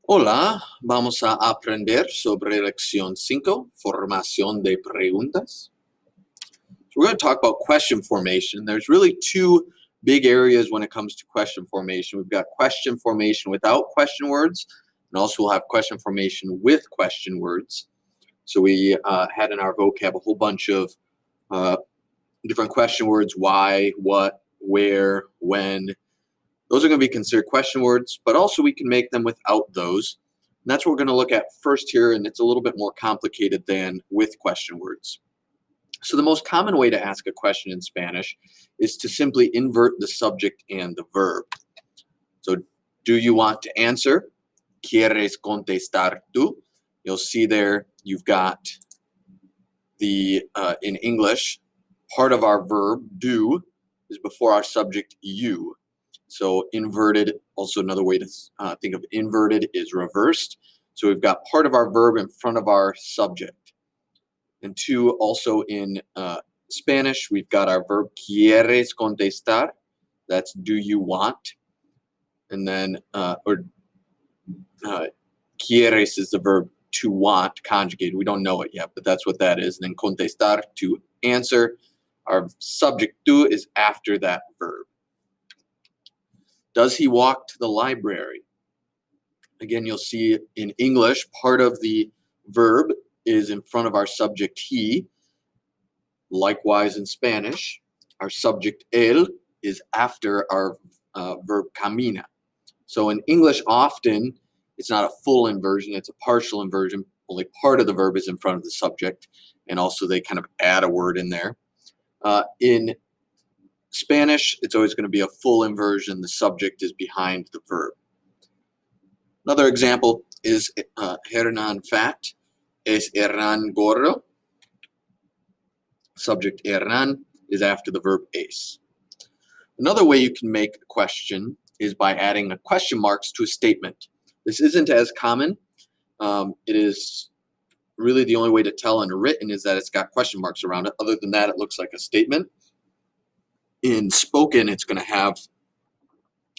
Hola, vamos a aprender sobre lección 5, Formación de Preguntas. So we're going to talk about question formation. There's really two big areas when it comes to question formation. We've got question formation without question words, and also we'll have question formation with question words. So we had in our vocab a whole bunch of different question words: why, what, where, when. Those are going to be considered question words, but also we can make them without those. And that's what we're going to look at first here, and it's a little bit more complicated than with question words. So the most common way to ask a question in Spanish is to simply invert the subject and the verb. So, do you want to answer? ¿Quieres contestar tú? You'll see there you've got the, in English, part of our verb, do, is before our subject, you. So inverted, also another way to think of inverted is reversed. So we've got part of our verb in front of our subject. And two, also in Spanish, we've got our verb quieres contestar. That's do you want? And then, quieres is the verb to want, conjugated. We don't know it yet, but that's what that is. And then contestar, to answer. Our subject do is after that verb. Does he walk to the library? Again, you'll see in English, part of the verb is in front of our subject he. Likewise in Spanish, our subject él is after our verb camina. So in English, often it's not a full inversion, it's a partial inversion. Only part of the verb is in front of the subject, and also they kind of add a word in there. In Spanish, it's always going to be a full inversion. The subject is behind the verb. Another example is Hernán fat. Es Hernán gordo? Subject Hernán is after the verb es. Another way you can make a question is by adding a question marks to a statement. This isn't as common. It is really the only way to tell in written is that it's got question marks around it. Other than that, it looks like a statement. In spoken, it's going to have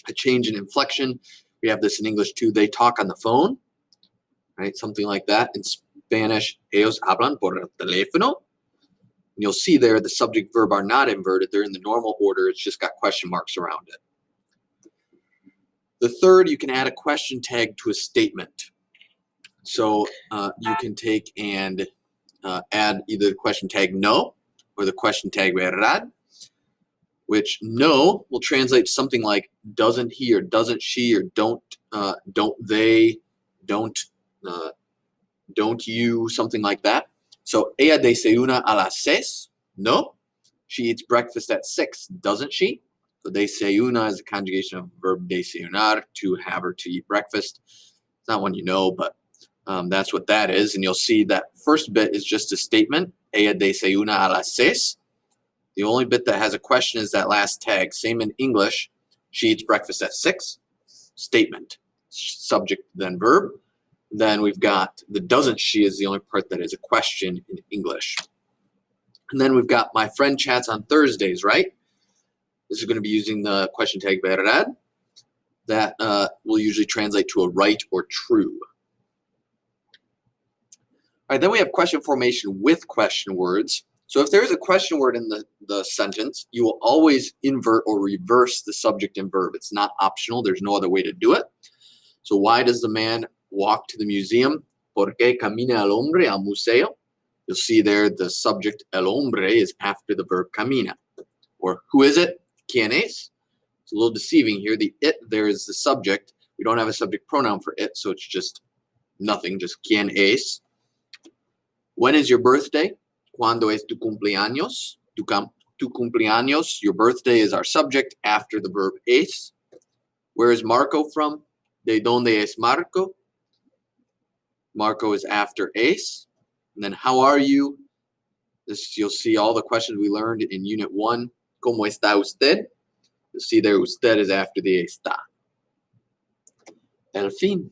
a change in inflection. We have this in English too. They talk on the phone, right? Something like that. In Spanish, ellos hablan por el teléfono. And you'll see there the subject verb are not inverted. They're in the normal order. It's just got question marks around it. The third, you can add a question tag to a statement. So you can take and add either the question tag no or the question tag verdad, which no will translate to something like doesn't he or doesn't she or don't they, don't you, something like that. So ella desayuna a las 6. No, she eats breakfast at 6, doesn't she? So desayuna is a conjugation of verb desayunar, to have or to eat breakfast. It's not one you know, but that's what that is. And you'll see that first bit is just a statement. Ella desayuna a las 6. The only bit that has a question is that last tag. Same in English. She eats breakfast at 6. Statement. Subject, then verb. Then we've got the doesn't she is the only part that is a question in English. And then we've got my friend chats on Thursdays, right? This is going to be using the question tag verdad. That will usually translate to a right or true. All right, then we have question formation with question words. So if there is a question word in the sentence, you will always invert or reverse the subject and verb. It's not optional. There's no other way to do it. So why does the man walk to the museum? ¿Por qué camina el hombre al museo? You'll see there the subject el hombre is after the verb camina. Or who is it? ¿Quién es? It's a little deceiving here. The it there is the subject. We don't have a subject pronoun for it, so it's just nothing, just ¿quién es? When is your birthday? ¿Cuándo es tu cumpleaños? Tu cumpleaños, your birthday is our subject after the verb es. Where is Marco from? ¿De dónde es Marco? Marco is after es. And then how are you? This you'll see all the questions we learned in Unit 1. ¿Cómo está usted? You'll see there usted is after the está. El fin.